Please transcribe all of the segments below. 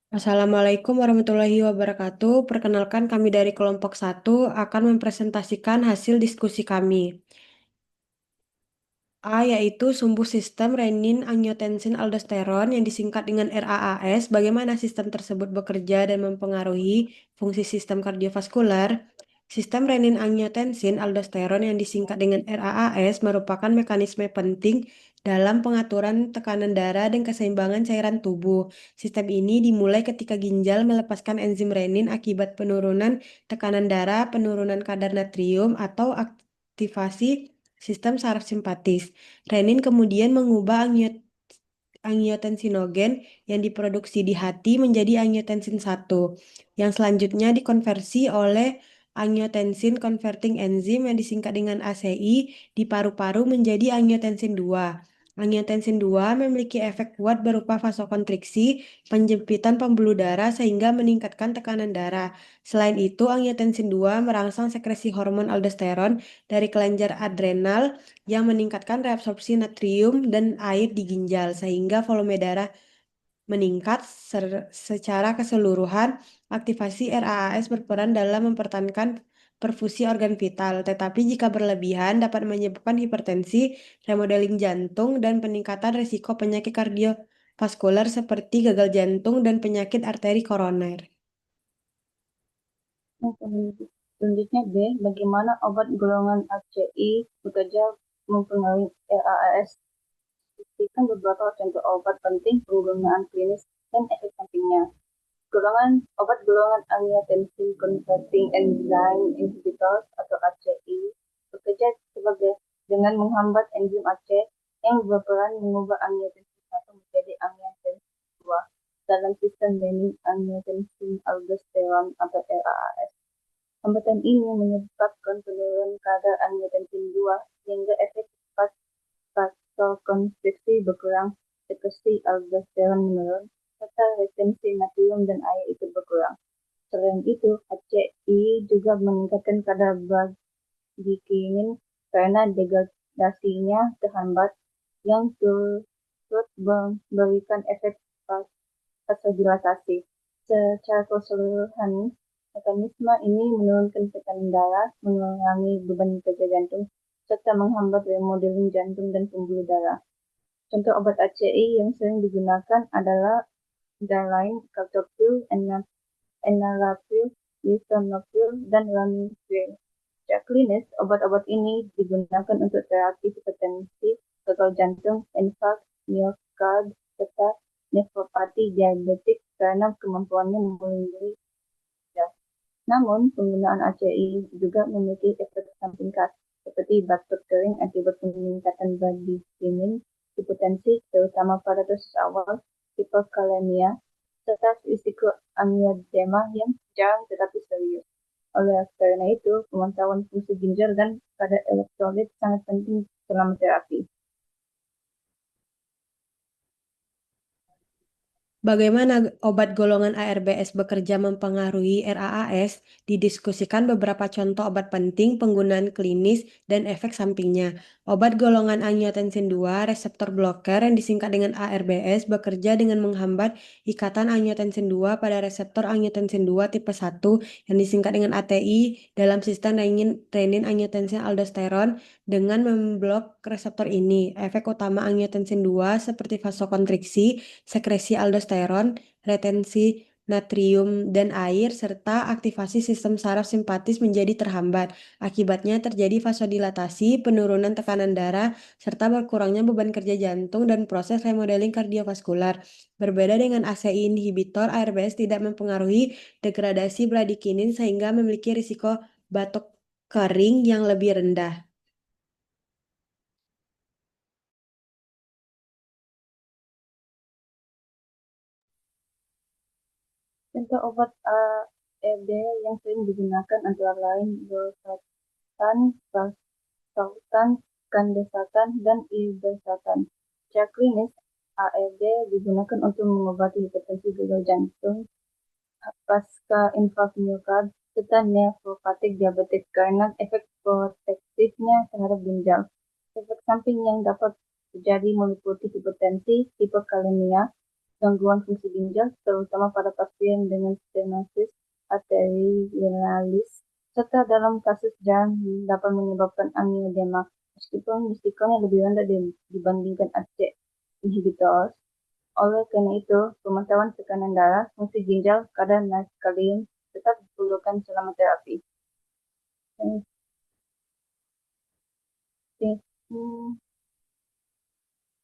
Assalamualaikum warahmatullahi wabarakatuh. Perkenalkan kami dari kelompok satu akan mempresentasikan hasil diskusi kami. A yaitu sumbu sistem renin-angiotensin-aldosteron yang disingkat dengan RAAS. Bagaimana sistem tersebut bekerja dan mempengaruhi fungsi sistem kardiovaskular? Sistem renin-angiotensin-aldosteron yang disingkat dengan RAAS merupakan mekanisme penting dalam pengaturan tekanan darah dan keseimbangan cairan tubuh. Sistem ini dimulai ketika ginjal melepaskan enzim renin akibat penurunan tekanan darah, penurunan kadar natrium, atau aktivasi sistem saraf simpatis. Renin kemudian mengubah angiotensinogen yang diproduksi di hati menjadi angiotensin 1, yang selanjutnya dikonversi oleh angiotensin converting enzyme yang disingkat dengan ACI di paru-paru menjadi angiotensin 2. Angiotensin 2 memiliki efek kuat berupa vasokonstriksi, penjempitan pembuluh darah sehingga meningkatkan tekanan darah. Selain itu, angiotensin 2 merangsang sekresi hormon aldosteron dari kelenjar adrenal yang meningkatkan reabsorpsi natrium dan air di ginjal sehingga volume darah meningkat. Secara keseluruhan, aktivasi RAAS berperan dalam mempertahankan perfusi organ vital, tetapi jika berlebihan dapat menyebabkan hipertensi, remodeling jantung, dan peningkatan risiko penyakit kardiovaskular seperti gagal jantung dan penyakit arteri koroner. Selanjutnya B, bagaimana obat golongan ACI bekerja mempengaruhi RAAS? Berikan beberapa contoh obat penting, penggunaan klinis, dan efek sampingnya. Obat golongan angiotensin converting enzyme inhibitors atau ACI bekerja dengan menghambat enzim AC yang berperan mengubah angiotensin 1 menjadi angiotensin 2 dalam sistem renin-angiotensin aldosteron atau RAAS. Hambatan ini menyebabkan penurunan kadar angiotensin 2 sehingga efek vasokonstriksi berkurang, sekresi aldosteron menurun, serta retensi natrium dan air ikut berkurang. Selain itu, HCI juga meningkatkan kadar bradikinin karena degradasinya terhambat yang turut memberikan efek vasodilatasi. Secara keseluruhan, mekanisme ini menurunkan tekanan darah, mengurangi beban kerja jantung, serta menghambat remodeling jantung dan pembuluh darah. Contoh obat ACI yang sering digunakan adalah antara captopril, enalapril, lisinopril, dan ramipril. Secara klinis, obat-obat ini digunakan untuk terapi hipertensi, gagal jantung, infark, miokard, serta nefropati diabetik karena kemampuannya melindungi ginjal. Namun, penggunaan ACI juga memiliki efek samping khas, seperti batuk kering akibat peningkatan bradikinin, hipertensi, terutama pada dosis awal, hipokalemia, serta risiko angiodema yang jarang tetapi serius. Oleh karena itu, pemantauan fungsi ginjal dan kadar elektrolit sangat penting selama terapi. Bagaimana obat golongan ARBS bekerja mempengaruhi RAAS? Didiskusikan beberapa contoh obat penting, penggunaan klinis, dan efek sampingnya. Obat golongan angiotensin 2 reseptor blocker yang disingkat dengan ARBS bekerja dengan menghambat ikatan angiotensin 2 pada reseptor angiotensin 2 tipe 1 yang disingkat dengan ATI dalam sistem renin-angiotensin aldosteron. Dengan memblok reseptor ini, efek utama angiotensin 2 seperti vasokonstriksi, sekresi aldosteron, retensi natrium dan air, serta aktivasi sistem saraf simpatis menjadi terhambat. Akibatnya terjadi vasodilatasi, penurunan tekanan darah, serta berkurangnya beban kerja jantung dan proses remodeling kardiovaskular. Berbeda dengan ACI inhibitor, ARBS tidak mempengaruhi degradasi bradikinin sehingga memiliki risiko batuk kering yang lebih rendah. Contoh obat ARB yang sering digunakan antara lain losartan, valsartan, candesartan, dan irbesartan. Secara klinis, ARB digunakan untuk mengobati hipertensi gagal jantung, pasca infark miokard, serta nefropatik diabetik karena efek protektifnya terhadap ginjal. Efek samping yang dapat terjadi meliputi hipertensi, hipokalemia, gangguan fungsi ginjal, terutama pada pasien dengan stenosis arteriolis, serta dalam kasus jantung dapat menyebabkan angioedema, meskipun risikonya lebih rendah dibandingkan ACE inhibitor. Oleh karena itu, pemantauan tekanan darah, fungsi ginjal, kadar kalium tetap diperlukan selama terapi.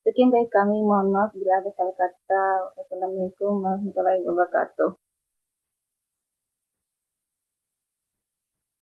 Sekian dari kami, mohon maaf bila ada salah kata. Wassalamualaikum warahmatullahi wabarakatuh.